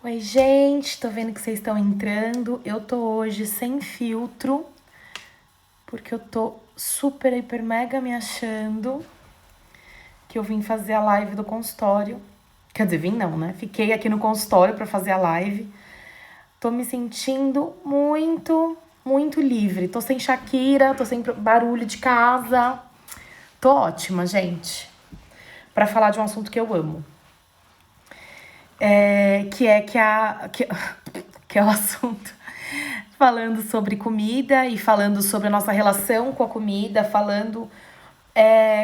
Oi, gente, tô vendo que vocês estão entrando. Eu tô hoje sem filtro, porque eu tô super, hiper, mega me achando que eu vim fazer a live do consultório. Quer dizer, vim não, né? Fiquei aqui no consultório pra fazer a live. Tô me sentindo muito, muito livre. Tô sem Shakira, tô sem barulho de casa. Tô ótima, gente, pra falar de um assunto que eu amo. Que é o assunto falando sobre comida e falando sobre a nossa relação com a comida, falando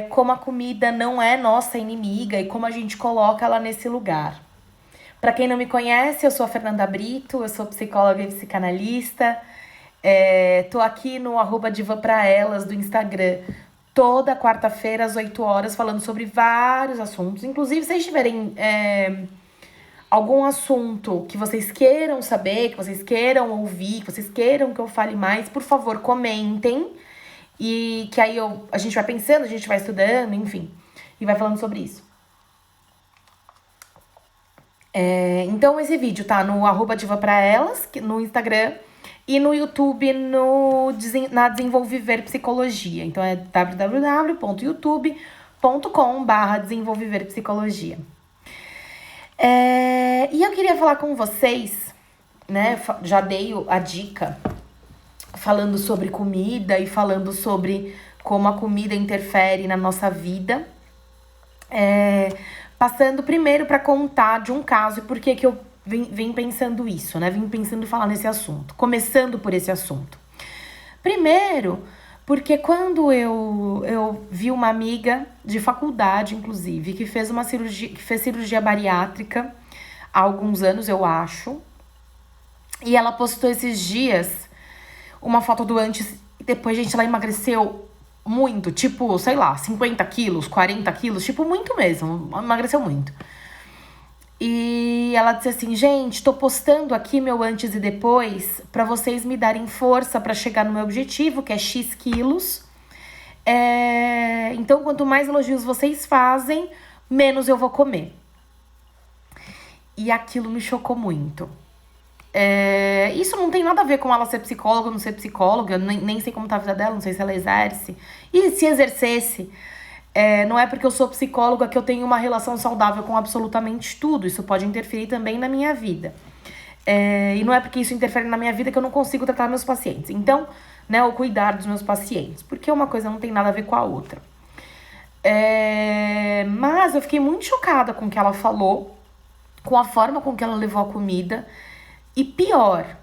como a comida não é nossa inimiga e como a gente coloca ela nesse lugar. Para quem não me conhece, eu sou a Fernanda Brito, eu sou psicóloga e psicanalista. Tô aqui no @divapraelas do Instagram toda quarta-feira às 8 horas falando sobre vários assuntos. Inclusive, se vocês tiverem algum assunto que vocês queiram saber, que vocês queiram ouvir, que vocês queiram que eu fale mais, por favor, comentem. E que aí a gente vai pensando, a gente vai estudando, enfim. E vai falando sobre isso. Então, esse vídeo tá no @divapraelas, no Instagram. E no YouTube, na Desenvolviver Psicologia. Então, é www.youtube.com/Desenvolviver Psicologia. E eu queria falar com vocês, né? Já dei a dica falando sobre comida e falando sobre como a comida interfere na nossa vida. Passando primeiro para contar de um caso e por que eu vim pensando isso, né? Vim pensando em falar nesse assunto. Começando por esse assunto. Primeiro, porque quando eu vi uma amiga de faculdade, inclusive, que fez cirurgia bariátrica há alguns anos, eu acho. E ela postou esses dias uma foto do antes e depois, gente, ela emagreceu muito, tipo, sei lá, 50 quilos, 40 quilos, tipo, muito mesmo, emagreceu muito. E ela disse assim, gente, tô postando aqui meu antes e depois pra vocês me darem força pra chegar no meu objetivo, que é X quilos. Então, quanto mais elogios vocês fazem, menos eu vou comer. E aquilo me chocou muito. Isso não tem nada a ver com ela ser psicóloga ou não ser psicóloga, nem sei como tá a vida dela, não sei se ela exerce. E se exercesse, não é porque eu sou psicóloga que eu tenho uma relação saudável com absolutamente tudo. Isso pode interferir também na minha vida. E não é porque isso interfere na minha vida que eu não consigo tratar meus pacientes. Então, né, ou cuidar dos meus pacientes. Porque uma coisa não tem nada a ver com a outra. Mas eu fiquei muito chocada com o que ela falou, com a forma com que ela levou a comida. E pior,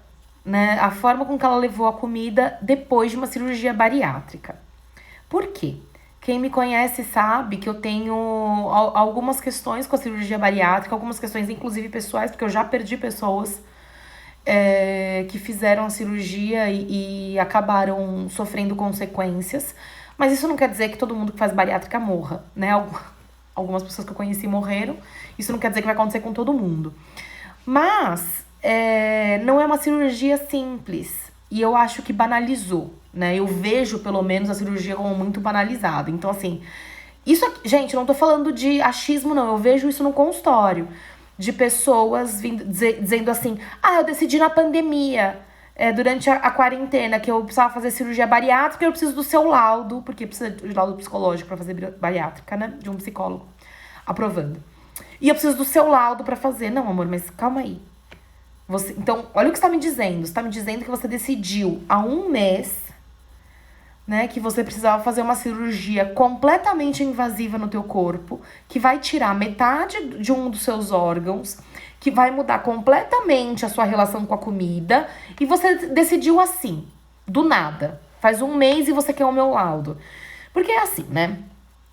né, a forma com que ela levou a comida depois de uma cirurgia bariátrica. Por quê? Quem me conhece sabe que eu tenho algumas questões com a cirurgia bariátrica, algumas questões inclusive pessoais, porque eu já perdi pessoas que fizeram a cirurgia e acabaram sofrendo consequências. Mas isso não quer dizer que todo mundo que faz bariátrica morra, né? Algumas pessoas que eu conheci morreram, isso não quer dizer que vai acontecer com todo mundo. Mas não é uma cirurgia simples. E eu acho que banalizou, né? Eu vejo, pelo menos, a cirurgia como muito banalizada. Então, assim, isso aqui, gente, eu não tô falando de achismo, não. Eu vejo isso no consultório. De pessoas dizendo assim, eu decidi na pandemia, durante a quarentena, que eu precisava fazer cirurgia bariátrica, eu preciso do seu laudo, porque precisa de laudo psicológico pra fazer bariátrica, né? De um psicólogo aprovando. E eu preciso do seu laudo pra fazer. Não, amor, mas calma aí. Então, olha o que você tá me dizendo. Você tá me dizendo que você decidiu há um mês, né, que você precisava fazer uma cirurgia completamente invasiva no teu corpo, que vai tirar metade de um dos seus órgãos, que vai mudar completamente a sua relação com a comida, e você decidiu assim, do nada. Faz um mês e você quer o meu laudo. Porque é assim, né?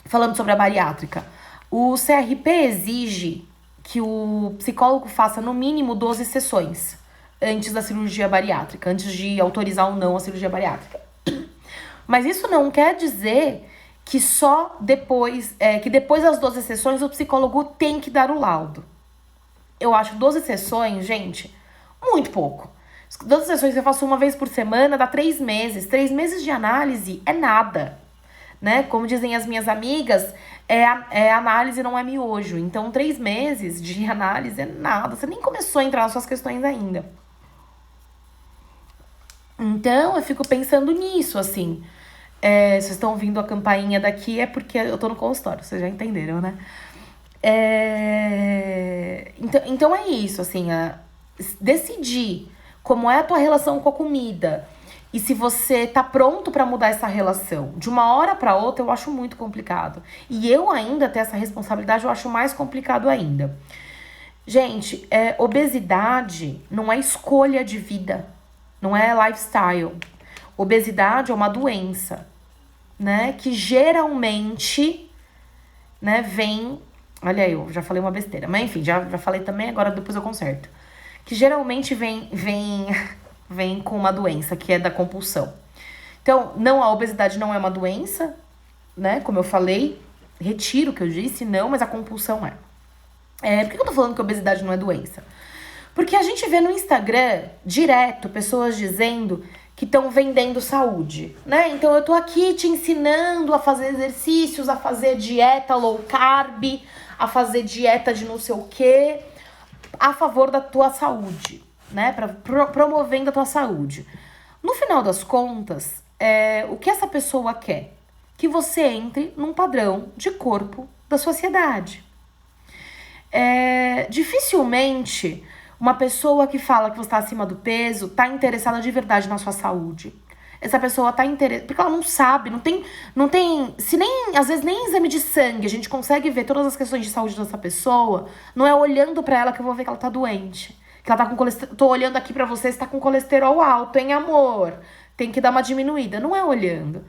Falando sobre a bariátrica, o CRP exige que o psicólogo faça no mínimo 12 sessões antes da cirurgia bariátrica, antes de autorizar ou não a cirurgia bariátrica. Mas isso não quer dizer que só depois, que depois das 12 sessões o psicólogo tem que dar o laudo. Eu acho 12 sessões, gente, muito pouco. 12 sessões eu faço uma vez por semana, dá 3 meses. 3 meses de análise é nada. né? Como dizem as minhas amigas, análise, não é miojo. Então, 3 meses de análise é nada. Você nem começou a entrar nas suas questões ainda. Então, eu fico pensando nisso, assim. Vocês estão ouvindo a campainha daqui, é porque eu tô no consultório, vocês já entenderam, né? Então é isso, assim, decidir como é a tua relação com a comida e se você tá pronto pra mudar essa relação de uma hora pra outra, eu acho muito complicado. E eu ainda ter essa responsabilidade, eu acho mais complicado ainda. Gente, obesidade não é escolha de vida, não é lifestyle. Obesidade é uma doença, né, que geralmente, né, vem... Olha, eu já falei uma besteira, mas enfim, já falei também, agora depois eu conserto. Que geralmente vem com uma doença, que é da compulsão. Então, a obesidade não é uma doença, né, como eu falei, retiro o que eu disse, não, mas a compulsão é. Por que eu tô falando que a obesidade não é doença? Porque a gente vê no Instagram, direto, pessoas dizendo que estão vendendo saúde, né? Então eu tô aqui te ensinando a fazer exercícios, a fazer dieta low carb, a fazer dieta de não sei o quê, a favor da tua saúde, né? Promovendo a tua saúde. No final das contas, o que essa pessoa quer? Que você entre num padrão de corpo da sociedade. Dificilmente uma pessoa que fala que você está acima do peso tá interessada de verdade na sua saúde. Essa pessoa tá interessada, porque ela não sabe, não tem, se nem, às vezes nem exame de sangue, a gente consegue ver todas as questões de saúde dessa pessoa, não é olhando pra ela que eu vou ver que ela tá doente. Que ela tá com colesterol, tô olhando aqui pra você, tá com colesterol alto, hein, amor? Tem que dar uma diminuída, não é olhando,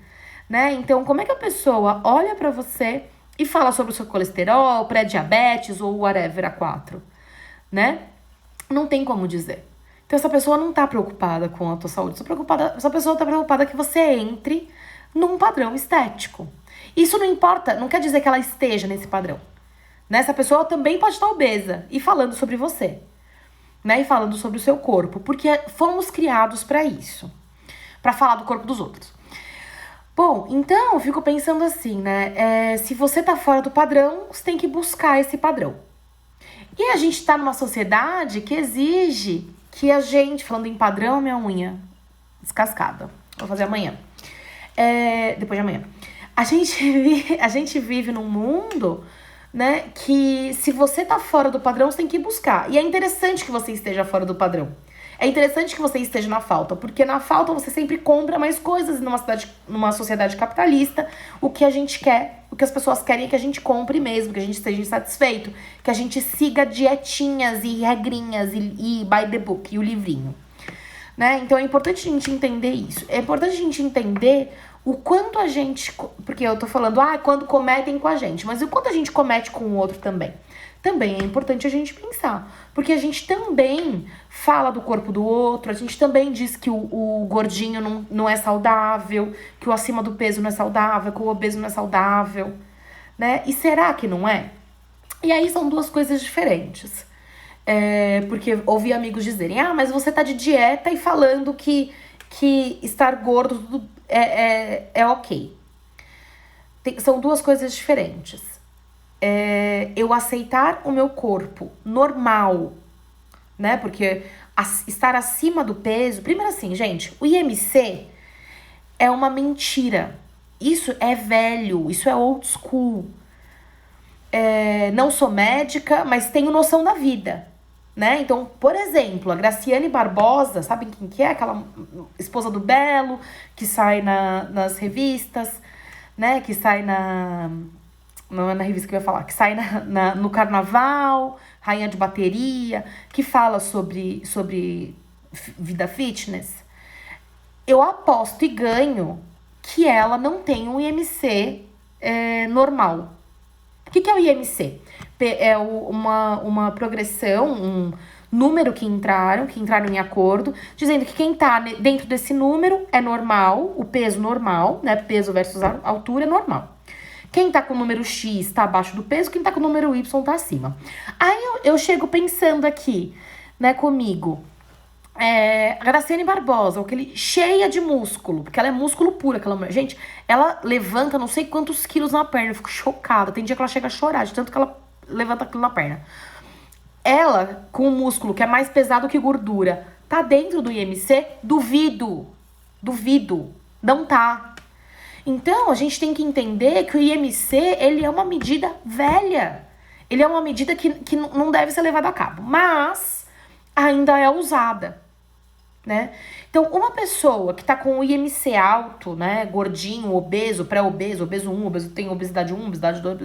né? Então, como é que a pessoa olha pra você e fala sobre o seu colesterol, pré-diabetes ou whatever, A4, né? Não tem como dizer. Então, essa pessoa não tá preocupada com a tua saúde. Essa pessoa tá preocupada que você entre num padrão estético. Isso não importa, não quer dizer que ela esteja nesse padrão. Né? Essa pessoa também pode estar obesa e falando sobre você. Né? E falando sobre o seu corpo. Porque fomos criados pra isso. Pra falar do corpo dos outros. Bom, então eu fico pensando assim, né? Se você tá fora do padrão, você tem que buscar esse padrão. E a gente tá numa sociedade que exige que a gente, falando em padrão, minha unha descascada, vou fazer amanhã, depois de amanhã. A gente vive num mundo, né, que se você tá fora do padrão, você tem que buscar. E é interessante que você esteja fora do padrão. É interessante que você esteja na falta, porque na falta você sempre compra mais coisas numa sociedade capitalista. O que a gente quer, o que as pessoas querem é que a gente compre mesmo, que a gente esteja insatisfeito, que a gente siga dietinhas e regrinhas e by the book, e o livrinho. Né? Então é importante a gente entender isso. É importante a gente entender o quanto a gente... Porque eu tô falando, quando cometem com a gente, mas o quanto a gente comete com o outro também. Também é importante a gente pensar. Porque a gente também fala do corpo do outro, a gente também diz que o gordinho não é saudável, que o acima do peso não é saudável, que o obeso não é saudável, né? E será que não é? E aí são duas coisas diferentes. Porque ouvi amigos dizerem, mas você tá de dieta e falando que estar gordo é ok. São duas coisas diferentes. Eu aceitar o meu corpo normal, né? Porque estar acima do peso... Primeiro assim, gente, o IMC é uma mentira. Isso é velho, isso é old school. Não sou médica, mas tenho noção da vida, né? Então, por exemplo, a Graciane Barbosa, sabem quem que é? Aquela esposa do Belo, que sai nas revistas, né? Que sai não é na revista que eu ia falar, que sai no carnaval, rainha de bateria, que fala sobre vida fitness. Eu aposto e ganho que ela não tem um IMC normal. O que é o IMC? É uma progressão, um número que entraram em acordo, dizendo que quem tá dentro desse número é normal, o peso normal, né? Peso versus altura é normal. Quem tá com o número X tá abaixo do peso, quem tá com o número Y tá acima. Aí eu chego pensando aqui, né, comigo. A Graciane Barbosa, aquele cheia de músculo, porque ela é músculo puro, aquela mulher. Gente, ela levanta não sei quantos quilos na perna, eu fico chocada. Tem dia que ela chega a chorar, de tanto que ela levanta aquilo na perna. Ela, com o músculo que é mais pesado que gordura, tá dentro do IMC? Duvido. Duvido. Não tá. Então, a gente tem que entender que o IMC, ele é uma medida velha. Ele é uma medida que não deve ser levada a cabo, mas ainda é usada, né? Então, uma pessoa que tá com o IMC alto, né, gordinho, obeso, pré-obeso, obeso 1, obeso, tem obesidade 1, obesidade 2,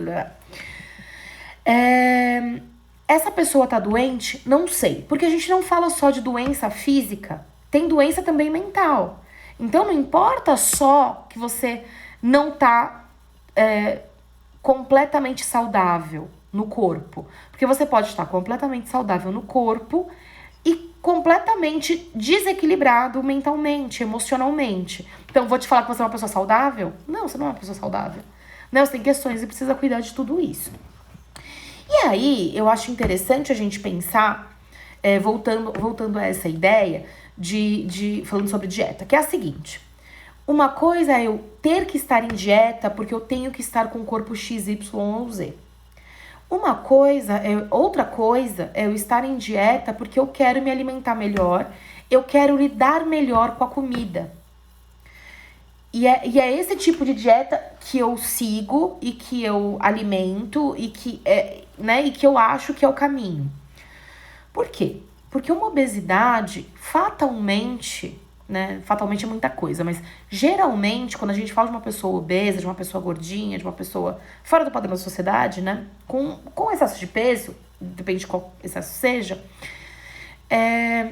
essa pessoa tá doente? Não sei, porque a gente não fala só de doença física, tem doença também mental. Então, não importa só que você não tá completamente saudável no corpo, porque você pode estar completamente saudável no corpo e completamente desequilibrado mentalmente, emocionalmente. Então, vou te falar que você é uma pessoa saudável? Não, você não é uma pessoa saudável. Não, você tem questões e precisa cuidar de tudo isso. E aí, eu acho interessante a gente pensar, voltando a essa ideia falando sobre dieta, que é a seguinte: uma coisa é eu ter que estar em dieta porque eu tenho que estar com o corpo X, Y ou Z. Outra coisa é eu estar em dieta porque eu quero me alimentar melhor, eu quero lidar melhor com a comida. E é esse tipo de dieta que eu sigo e que eu alimento e que eu acho que é o caminho. Por quê? Porque uma obesidade, fatalmente, né? Fatalmente é muita coisa, mas geralmente, quando a gente fala de uma pessoa obesa, de uma pessoa gordinha, de uma pessoa fora do padrão da sociedade, né? Com excesso de peso, depende de qual excesso seja,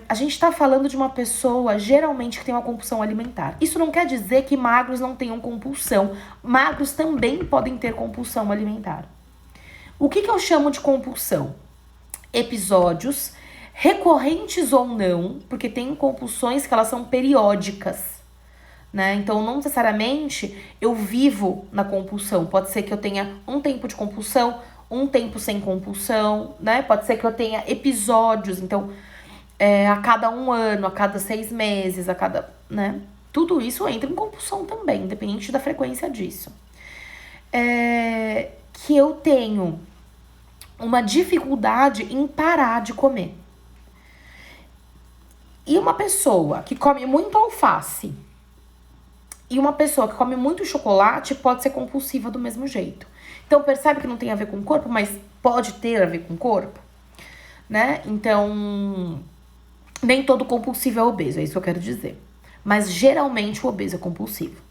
a gente tá falando de uma pessoa, geralmente, que tem uma compulsão alimentar. Isso não quer dizer que magros não tenham compulsão. Magros também podem ter compulsão alimentar. O que eu chamo de compulsão? Episódios recorrentes ou não, porque tem compulsões que elas são periódicas, né? Então, não necessariamente eu vivo na compulsão. Pode ser que eu tenha um tempo de compulsão, um tempo sem compulsão, né? Pode ser que eu tenha episódios, então, a cada 1 ano, a cada 6 meses, né? Tudo isso entra em compulsão também, independente da frequência disso. Que eu tenho uma dificuldade em parar de comer. E uma pessoa que come muito alface e uma pessoa que come muito chocolate pode ser compulsiva do mesmo jeito. Então, percebe que não tem a ver com o corpo, mas pode ter a ver com o corpo, né? Então, nem todo compulsivo é obeso, é isso que eu quero dizer. Mas, geralmente, o obeso é compulsivo,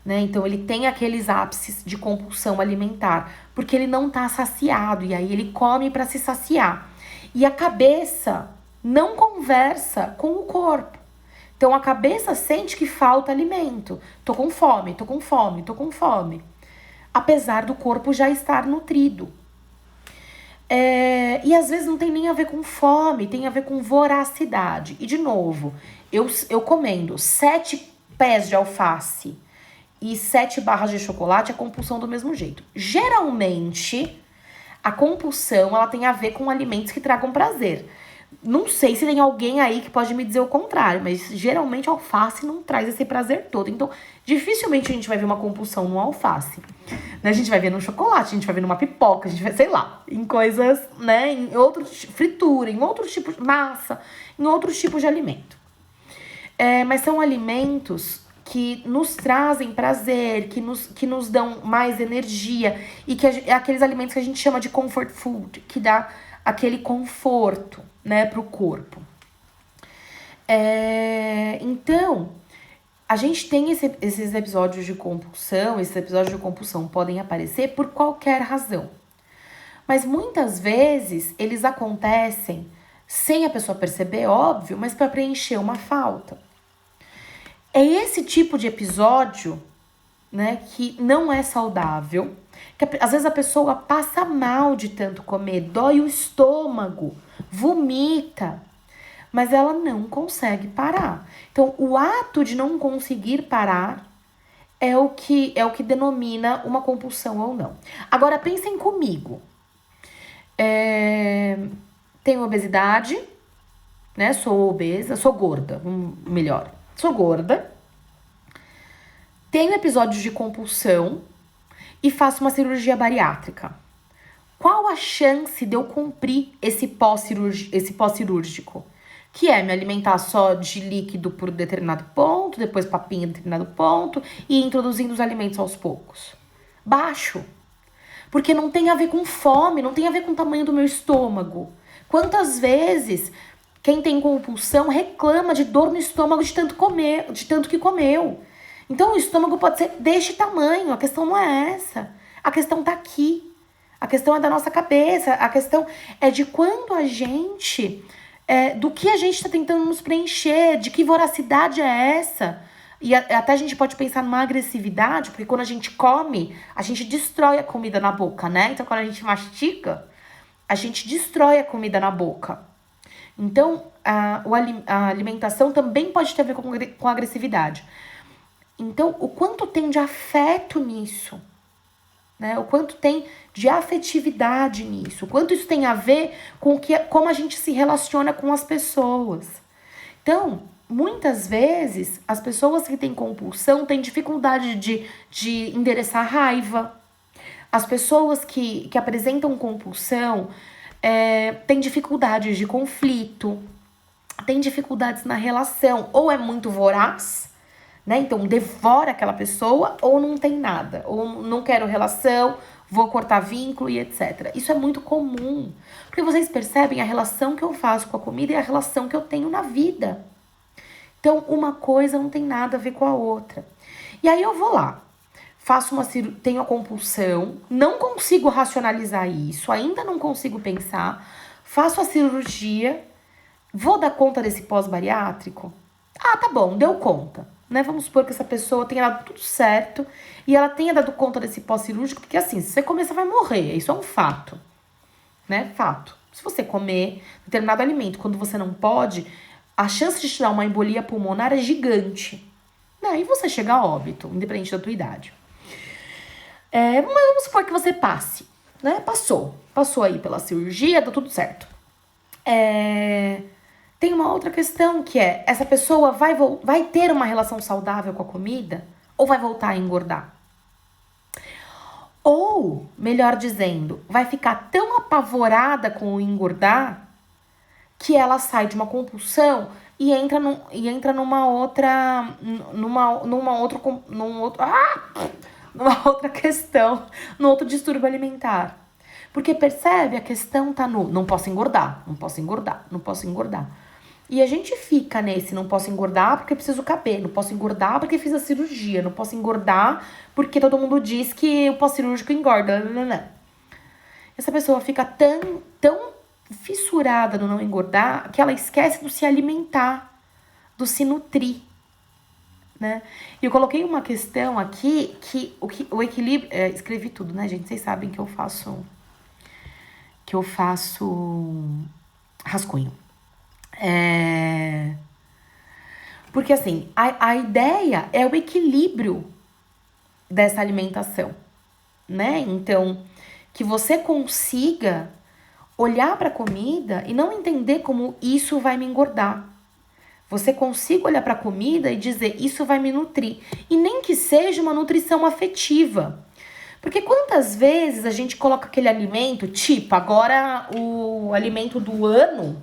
né? Então, ele tem aqueles ápices de compulsão alimentar, porque ele não tá saciado, e aí ele come para se saciar. E a cabeça não conversa com o corpo. Então, a cabeça sente que falta alimento. Tô com fome, tô com fome, tô com fome. Apesar do corpo já estar nutrido. E às vezes não tem nem a ver com fome, tem a ver com voracidade. E de novo, eu comendo 7 pés de alface e 7 barras de chocolate, a compulsão do mesmo jeito. Geralmente, a compulsão ela tem a ver com alimentos que tragam prazer. Não sei se tem alguém aí que pode me dizer o contrário, mas geralmente a alface não traz esse prazer todo. Então, dificilmente a gente vai ver uma compulsão no alface. Né? A gente vai ver no chocolate, a gente vai ver numa pipoca, a gente vai, sei lá, em coisas, né, em outros, fritura, em outros tipos de massa, em outros tipos de alimento. Mas são alimentos que nos trazem prazer, que nos dão mais energia e que é aqueles alimentos que a gente chama de comfort food, que dá aquele conforto, né, pro corpo. Então, a gente tem esses episódios de compulsão, esses episódios de compulsão podem aparecer por qualquer razão. Mas muitas vezes eles acontecem sem a pessoa perceber, óbvio, mas para preencher uma falta. É esse tipo de episódio, né, que não é saudável, que às vezes a pessoa passa mal de tanto comer, dói o estômago, vomita, mas ela não consegue parar. Então, o ato de não conseguir parar é o que denomina uma compulsão ou não. Agora, pensem comigo. Tenho obesidade, né? Sou obesa, sou gorda, melhor. Sou gorda, tenho episódios de compulsão e faço uma cirurgia bariátrica. Qual a chance de eu cumprir esse pós-cirúrgico? Que é me alimentar só de líquido por determinado ponto, depois papinha em determinado ponto e introduzindo os alimentos aos poucos. Baixo. Porque não tem a ver com fome, não tem a ver com o tamanho do meu estômago. Quantas vezes quem tem compulsão reclama de dor no estômago de tanto que comeu. Então o estômago pode ser deste tamanho, a questão não é essa. A questão tá aqui. A questão é da nossa cabeça, a questão é de quando a gente, do que a gente está tentando nos preencher, de que voracidade é essa. E até a gente pode pensar numa agressividade, porque quando a gente come, a gente destrói a comida na boca, né? Então quando a gente mastiga, a gente destrói a comida na boca. Então a alimentação também pode ter a ver com agressividade. Então o quanto tem de afeto nisso? Né? O quanto tem de afetividade nisso, o quanto isso tem a ver com como a gente se relaciona com as pessoas. Então, muitas vezes, as pessoas que têm compulsão têm dificuldade de endereçar a raiva. As pessoas que apresentam compulsão têm dificuldades de conflito, têm dificuldades na relação, ou é muito voraz, né? Então, devora aquela pessoa ou não tem nada. Ou não quero relação, vou cortar vínculo e etc. Isso é muito comum. Porque vocês percebem a relação que eu faço com a comida e a relação que eu tenho na vida. Então, uma coisa não tem nada a ver com a outra. E aí eu vou lá, tenho a compulsão, não consigo racionalizar isso, ainda não consigo pensar, faço a cirurgia, vou dar conta desse pós-bariátrico? Ah, tá bom, deu conta. Né? Vamos supor que essa pessoa tenha dado tudo certo e ela tenha dado conta desse pós-cirúrgico, porque assim, se você comer, você vai morrer. Isso é um fato, né? Fato. Se você comer determinado alimento quando você não pode, a chance de te dar uma embolia pulmonar é gigante. Né? E você chega a óbito, independente da tua idade. Mas vamos supor que você passe, né? Passou aí pela cirurgia, deu tudo certo. Tem uma outra questão que é, essa pessoa vai ter uma relação saudável com a comida ou vai voltar a engordar? Ou, melhor dizendo, vai ficar tão apavorada com o engordar que ela sai de uma compulsão e entra numa outra questão, num outro distúrbio alimentar. Porque percebe, a questão tá no não posso engordar. E a gente fica nesse não posso engordar porque preciso caber, não posso engordar porque fiz a cirurgia, não posso engordar porque todo mundo diz que o pós-cirúrgico engorda. Essa pessoa fica tão fissurada no não engordar que ela esquece do se alimentar, do se nutrir, né? E eu coloquei uma questão aqui que o equilíbrio... escrevi tudo, né, gente? Vocês sabem que eu faço rascunho. Porque assim, a ideia é o equilíbrio dessa alimentação, né? Então, que você consiga olhar para a comida e não entender como isso vai me engordar. Você consiga olhar para a comida e dizer, isso vai me nutrir. E nem que seja uma nutrição afetiva. Porque quantas vezes a gente coloca aquele alimento, tipo, agora o alimento do ano,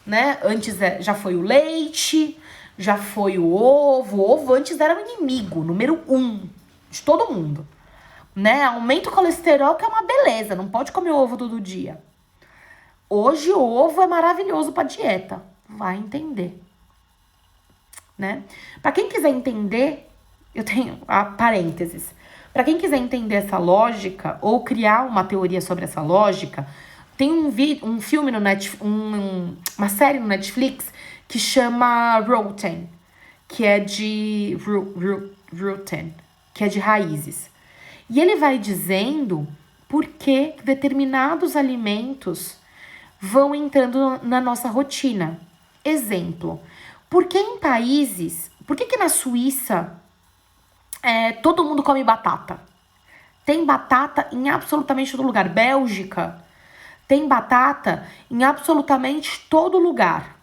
né? Antes já foi o leite, já foi o ovo. O ovo antes era o inimigo, número 1 de todo mundo. Né? Aumenta o colesterol, que é uma beleza, não pode comer ovo todo dia. Hoje o ovo é maravilhoso para dieta, vai entender, né? Para quem quiser entender, eu tenho parênteses. Para quem quiser entender essa lógica ou criar uma teoria sobre essa lógica, tem um filme no Netflix, uma série no Netflix que chama Rotten, que é de Rotten, que é de raízes. E ele vai dizendo por que determinados alimentos vão entrando na nossa rotina. Exemplo, por que na Suíça todo mundo come batata? Tem batata em absolutamente todo lugar. Bélgica tem batata em absolutamente todo lugar.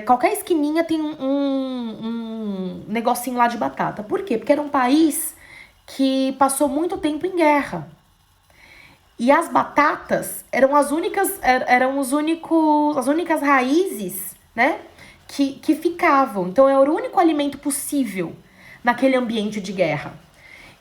Qualquer esquininha tem um negocinho lá de batata. Por quê? Porque era um país que passou muito tempo em guerra. E as batatas eram as únicas raízes, né, que ficavam. Então era o único alimento possível naquele ambiente de guerra.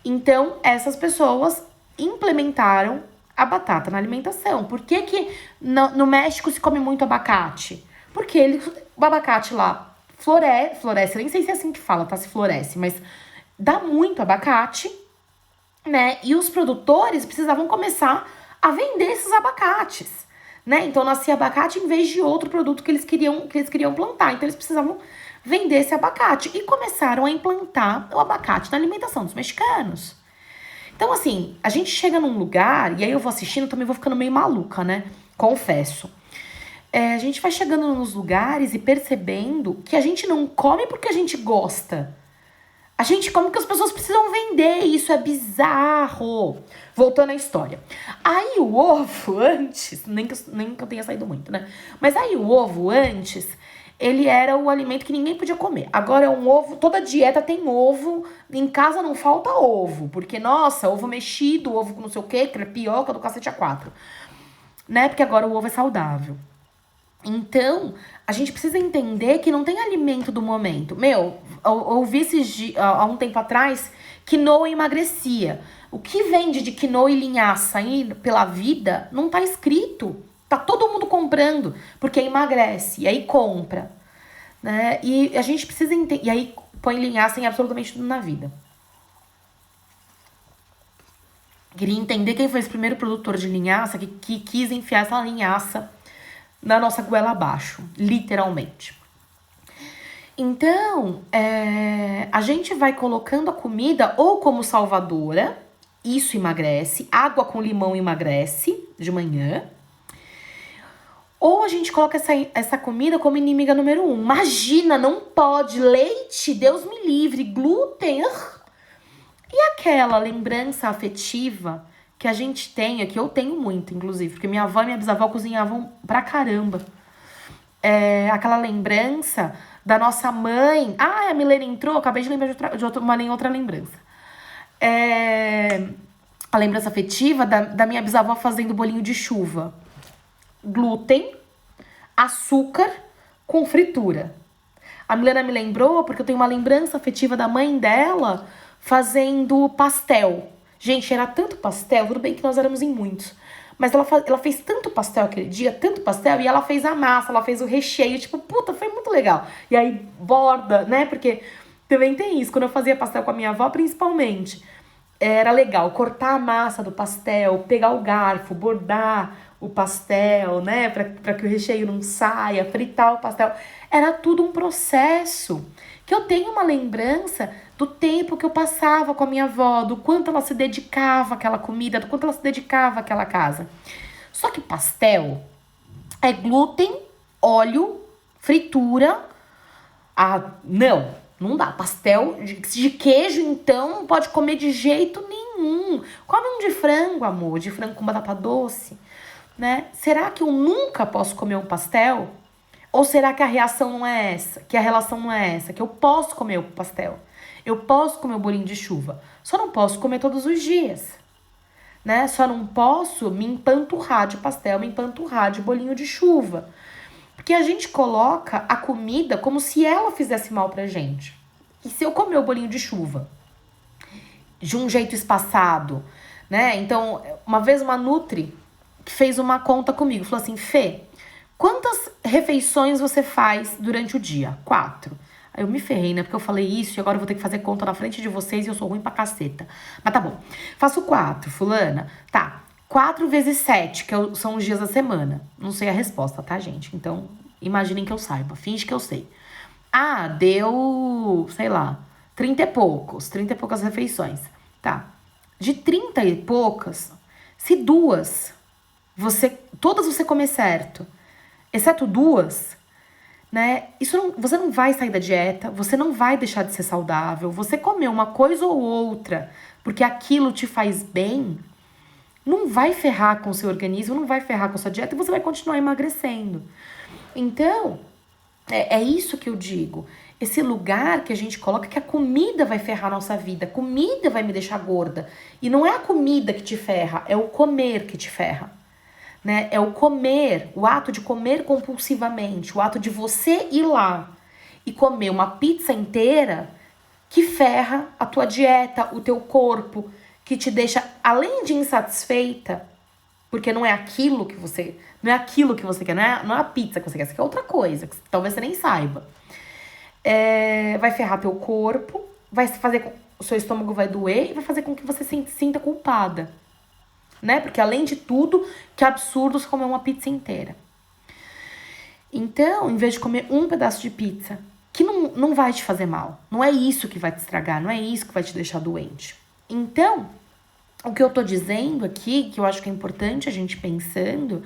Então essas pessoas implementaram a batata na alimentação. Por que no México se come muito abacate? Porque o abacate lá floresce, nem sei se é assim que fala, tá? Se floresce, mas dá muito abacate, né? E os produtores precisavam começar a vender esses abacates, né? Então nascia abacate em vez de outro produto que eles queriam plantar. Então eles precisavam vender esse abacate e começaram a implantar o abacate na alimentação dos mexicanos. Então assim, a gente chega num lugar, e aí eu vou assistindo, também vou ficando meio maluca, né? Confesso. A gente vai chegando nos lugares e percebendo que a gente não come porque a gente gosta. A gente come porque as pessoas precisam vender. Isso é bizarro. Voltando à história. Aí o ovo antes, nem que eu tenha saído muito, né? Mas aí o ovo antes, ele era o alimento que ninguém podia comer. Agora é um ovo, toda dieta tem ovo. Em casa não falta ovo. Porque, nossa, ovo mexido, ovo com não sei o quê, crepioca do cacete A4. Né? Porque agora o ovo é saudável. Então, a gente precisa entender que não tem alimento do momento. Eu ouvi há um tempo atrás, quinoa emagrecia. O que vende de quinoa e linhaça aí pela vida não tá escrito. Tá todo mundo comprando, porque emagrece, e aí compra. Né? E a gente precisa entender. E aí põe linhaça em absolutamente tudo na vida. Queria entender quem foi esse primeiro produtor de linhaça que quis enfiar essa linhaça na nossa goela abaixo, literalmente. Então, a gente vai colocando a comida ou como salvadora, isso emagrece, água com limão emagrece de manhã, ou a gente coloca essa comida como inimiga número 1. Imagina, não pode, leite, Deus me livre, glúten. E aquela lembrança afetiva que a gente tem, que eu tenho muito, inclusive, porque minha avó e minha bisavó cozinhavam pra caramba. Aquela lembrança da nossa mãe. Ah, a Milena entrou, acabei de lembrar de outra lembrança. A lembrança afetiva da minha bisavó fazendo bolinho de chuva. Glúten, açúcar com fritura. A Milena me lembrou porque eu tenho uma lembrança afetiva da mãe dela fazendo pastel. Gente, era tanto pastel, tudo bem que nós éramos em muitos. Mas ela fez tanto pastel aquele dia, tanto pastel, e ela fez a massa, ela fez o recheio, tipo, puta, foi muito legal. E aí, borda, né, porque também tem isso, quando eu fazia pastel com a minha avó, principalmente, era legal cortar a massa do pastel, pegar o garfo, bordar o pastel, né, pra que o recheio não saia, fritar o pastel. Era tudo um processo, que eu tenho uma lembrança do tempo que eu passava com a minha avó, do quanto ela se dedicava àquela comida, do quanto ela se dedicava àquela casa. Só que pastel é glúten, óleo, fritura. Não dá. Pastel de queijo, então, não pode comer de jeito nenhum. Come um de frango, amor, de frango com batata doce, né? Será que eu nunca posso comer um pastel? Ou será que a reação não é essa? Que a relação não é essa? Que eu posso comer o pastel? Eu posso comer o bolinho de chuva, só não posso comer todos os dias, né? Só não posso me empanturrar de pastel, me empanturrar de bolinho de chuva. Porque a gente coloca a comida como se ela fizesse mal pra gente. E se eu comer o bolinho de chuva de um jeito espaçado, né? Então, uma vez uma nutri que fez uma conta comigo, falou assim, Fê, quantas refeições você faz durante o dia? 4. Aí eu me ferrei, né? Porque eu falei isso e agora eu vou ter que fazer conta na frente de vocês e eu sou ruim pra caceta. Mas tá bom. Faço 4, fulana. Tá. 4 vezes 7, são os dias da semana. Não sei a resposta, tá, gente? Então, imaginem que eu saiba. Finge que eu sei. Ah, deu, sei lá, 30 e poucas refeições. Tá. De 30 e poucas, se todas você comer certo, exceto 2, né? Você não vai sair da dieta, você não vai deixar de ser saudável. Você comer uma coisa ou outra porque aquilo te faz bem, não vai ferrar com o seu organismo, não vai ferrar com a sua dieta e você vai continuar emagrecendo. Então, É isso que eu digo. Esse lugar que a gente coloca que a comida vai ferrar a nossa vida. A comida vai me deixar gorda. E não é a comida que te ferra, é o comer que te ferra. Né? É o comer, o ato de comer compulsivamente, o ato de você ir lá e comer uma pizza inteira que ferra a tua dieta, o teu corpo, que te deixa, além de insatisfeita, porque não é aquilo que você quer, não é a pizza que você quer é outra coisa, que talvez você nem saiba. Vai ferrar teu corpo, vai fazer com o seu estômago vai doer e vai fazer com que você se sinta culpada. Né? Porque além de tudo, que absurdo você comer uma pizza inteira. Então, em vez de comer um pedaço de pizza, que não vai te fazer mal, não é isso que vai te estragar, não é isso que vai te deixar doente. Então, o que eu tô dizendo aqui, que eu acho que é importante a gente pensando,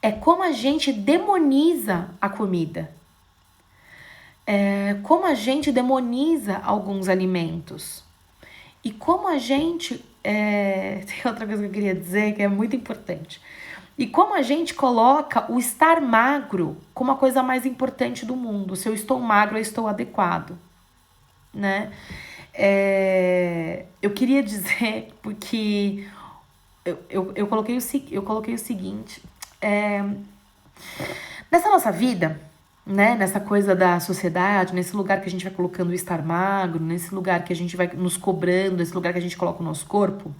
é como a gente demoniza a comida. Como a gente demoniza alguns alimentos. E como a gente... tem outra coisa que eu queria dizer que é muito importante. E como a gente coloca o estar magro como a coisa mais importante do mundo. Se eu estou magro, eu estou adequado. Né? Eu queria dizer, porque eu coloquei o seguinte. Nessa nossa vida... Né? Nessa coisa da sociedade, nesse lugar que a gente vai colocando o estar magro, nesse lugar que a gente vai nos cobrando, nesse lugar que a gente coloca o nosso corpo,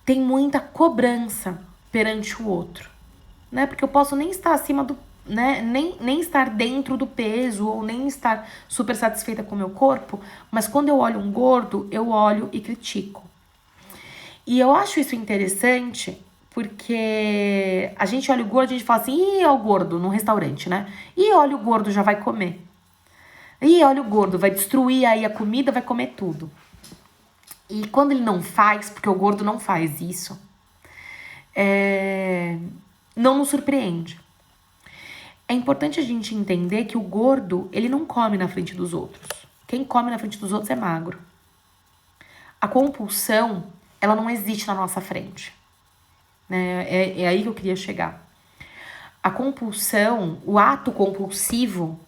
tem muita cobrança perante o outro, né? Porque eu posso nem estar acima do, né? Nem estar dentro do peso ou nem estar super satisfeita com o meu corpo, mas quando eu olho um gordo, eu olho e critico. E eu acho isso interessante. Porque a gente olha o gordo, a gente fala assim, é o gordo no restaurante, né? E olha o gordo, já vai comer. E olha o gordo, vai destruir aí a comida, vai comer tudo. E quando ele não faz, porque o gordo não faz isso, não nos surpreende. É importante a gente entender que o gordo, ele não come na frente dos outros. Quem come na frente dos outros é magro. A compulsão, ela não existe na nossa frente. É aí que eu queria chegar. A compulsão, o ato compulsivo,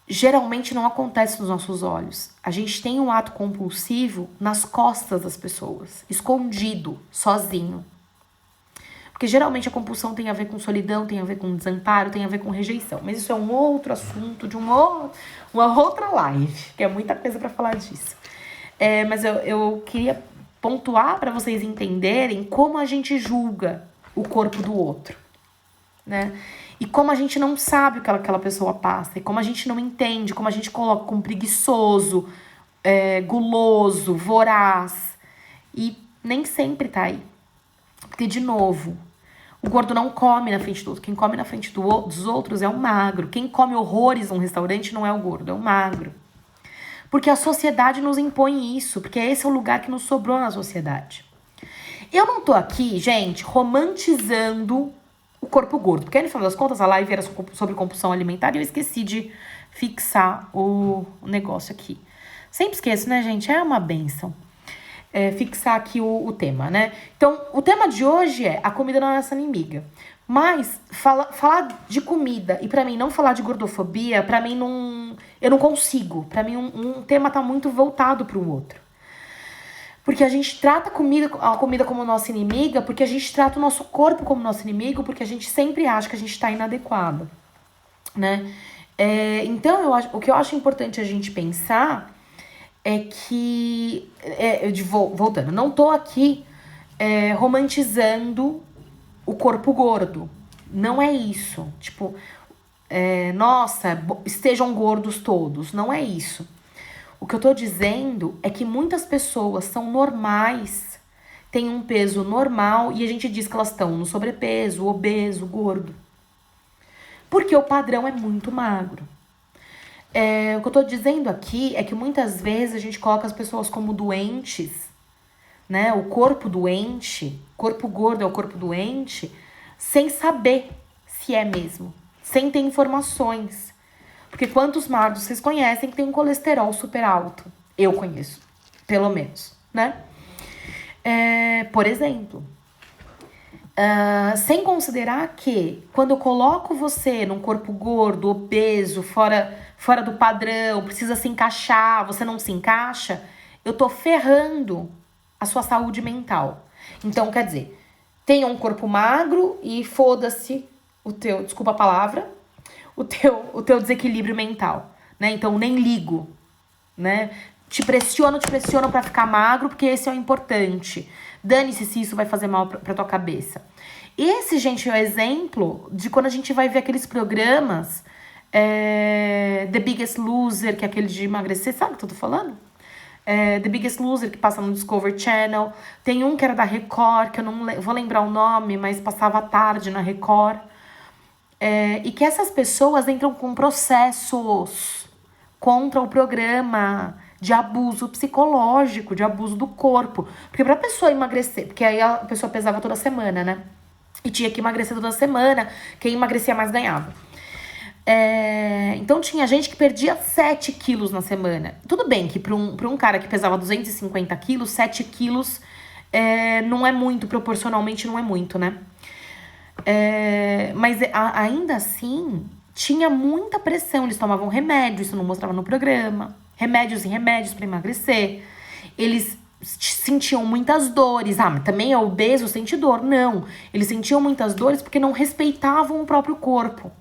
geralmente não acontece nos nossos olhos. A gente tem um ato compulsivo nas costas das pessoas, escondido, sozinho. Porque geralmente a compulsão tem a ver com solidão, tem a ver com desamparo, tem a ver com rejeição. Mas isso é um outro assunto de uma outra live, que é muita coisa para falar disso. Mas eu queria pontuar para vocês entenderem como a gente julga o corpo do outro, né? E como a gente não sabe o que aquela pessoa passa, e como a gente não entende, como a gente coloca como preguiçoso, guloso, voraz, e nem sempre tá aí. Porque, de novo, o gordo não come na frente do outro. Quem come na frente dos outros é o magro. Quem come horrores num restaurante não é o gordo, é o magro. Porque a sociedade nos impõe isso, porque esse é o lugar que nos sobrou na sociedade. Eu não tô aqui, gente, romantizando o corpo gordo, porque no final das contas a live era sobre compulsão alimentar e eu esqueci de fixar o negócio aqui. Sempre esqueço, né, gente? É uma bênção. Fixar aqui o tema, né? Então, o tema de hoje é a comida não é nossa inimiga. Mas falar de comida e pra mim não falar de gordofobia, pra mim eu não consigo. Pra mim um tema tá muito voltado pro outro. Porque a gente trata a comida como nossa inimiga, porque a gente trata o nosso corpo como nosso inimigo, porque a gente sempre acha que a gente tá inadequado, né? Então, o que eu acho importante a gente pensar é que, voltando, não tô aqui romantizando o corpo gordo. Não é isso. Tipo, nossa, estejam gordos todos. Não é isso. O que eu tô dizendo é que muitas pessoas são normais, têm um peso normal e a gente diz que elas estão no sobrepeso, obeso, gordo. Porque o padrão é muito magro. O que eu tô dizendo aqui é que muitas vezes a gente coloca as pessoas como doentes, né? O corpo doente, corpo gordo é o corpo doente, sem saber se é mesmo, sem ter informações. Porque quantos magros vocês conhecem que tem um colesterol super alto? Eu conheço, pelo menos, né? Por exemplo, Sem considerar que quando eu coloco você num corpo gordo, obeso, fora do padrão, precisa se encaixar, você não se encaixa, eu tô ferrando a sua saúde mental. Então, quer dizer, tenha um corpo magro e foda-se o teu, desculpa a palavra, o teu desequilíbrio mental, né? Então, nem ligo, né? Te pressiono pra ficar magro, porque esse é o importante. Dane-se se isso vai fazer mal pra tua cabeça. Esse, gente, é o exemplo de quando a gente vai ver aqueles programas The Biggest Loser, que é aquele de emagrecer, sabe o que eu tô falando? The Biggest Loser, que passa no Discovery Channel. Tem um que era da Record, que eu não vou lembrar o nome, mas passava à tarde na Record. E que essas pessoas entram com processos contra o programa de abuso psicológico, de abuso do corpo. Porque pra pessoa emagrecer, porque aí a pessoa pesava toda semana, né? E tinha que emagrecer toda semana, quem emagrecia mais ganhava. Então tinha gente que perdia 7 quilos na semana. Tudo bem que pra um cara que pesava 250 quilos, 7 quilos não é muito, proporcionalmente não é muito, né? Mas ainda assim, tinha muita pressão. Eles tomavam remédio, isso não mostrava no programa. Remédios e remédios para emagrecer. Eles sentiam muitas dores. Mas também é obeso, sente dor. Não, eles sentiam muitas dores porque não respeitavam o próprio corpo.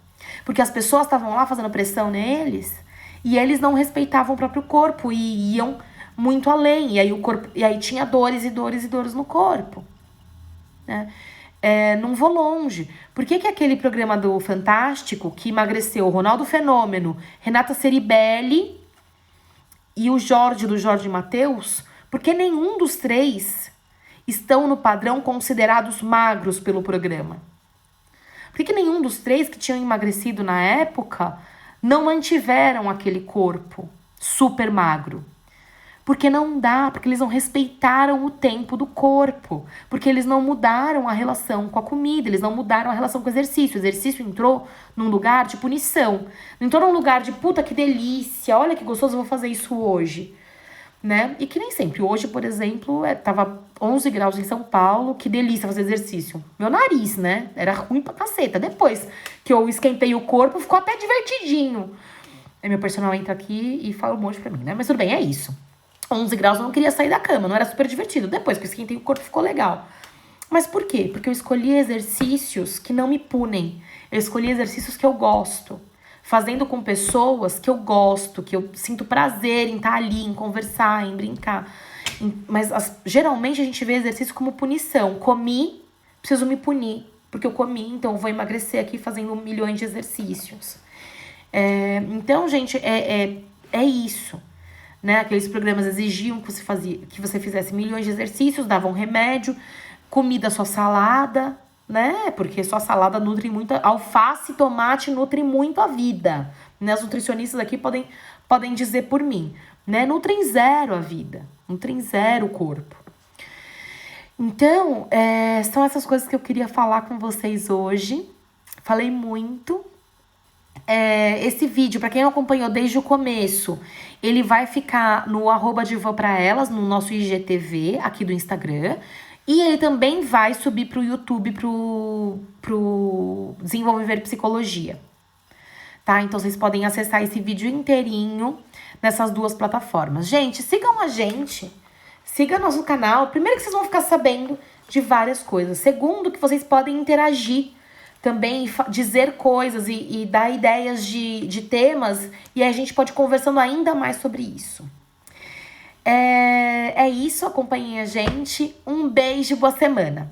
Porque as pessoas estavam lá fazendo pressão neles e eles não respeitavam o próprio corpo e iam muito além. E aí tinha dores e dores e dores no corpo, né? Não vou longe. Por que aquele programa do Fantástico que emagreceu o Ronaldo Fenômeno, Renata Ceribelli e o Jorge do Jorge Mateus, porque nenhum dos três estão no padrão considerados magros pelo programa? Por que nenhum dos três que tinham emagrecido na época não mantiveram aquele corpo super magro? Porque não dá, porque eles não respeitaram o tempo do corpo, porque eles não mudaram a relação com a comida, eles não mudaram a relação com o exercício. O exercício entrou num lugar de punição, não entrou num lugar de puta que delícia, olha que gostoso, eu vou fazer isso hoje, né? E que nem sempre. Hoje, por exemplo, tava 11 graus em São Paulo, que delícia fazer exercício. Meu nariz, né? Era ruim pra caceta. Depois que eu esquentei o corpo, ficou até divertidinho. Aí meu personal entra aqui e fala um monte pra mim, né? Mas tudo bem, é isso. 11 graus eu não queria sair da cama, não era super divertido. Depois que eu esquentei o corpo ficou legal. Mas por quê? Porque eu escolhi exercícios que não me punem. Eu escolhi exercícios que eu gosto. Fazendo com pessoas que eu gosto, que eu sinto prazer em estar ali, em conversar, em brincar. Mas geralmente a gente vê exercício como punição. Comi, preciso me punir. Porque eu comi, então eu vou emagrecer aqui fazendo milhões de exercícios. Então, gente, é isso. Né? Aqueles programas exigiam que você fizesse milhões de exercícios, davam remédio, comida só salada, né? Porque só salada nutre muito, alface e tomate nutrem muito a vida, né? Os nutricionistas aqui podem dizer por mim, né? Nutrem zero a vida, nutrem zero o corpo. Então, são essas coisas que eu queria falar com vocês hoje. Falei muito. Esse vídeo, para quem acompanhou desde o começo, ele vai ficar no @divapraelas, no nosso IGTV aqui do Instagram. E ele também vai subir pro YouTube, pro Desenvolver Psicologia. Tá? Então, vocês podem acessar esse vídeo inteirinho nessas duas plataformas. Gente, sigam a gente. Siga nosso canal. Primeiro que vocês vão ficar sabendo de várias coisas. Segundo, que vocês podem interagir também, dizer coisas e dar ideias de temas. E aí a gente pode ir conversando ainda mais sobre isso. É isso, acompanhem a gente. Um beijo, boa semana.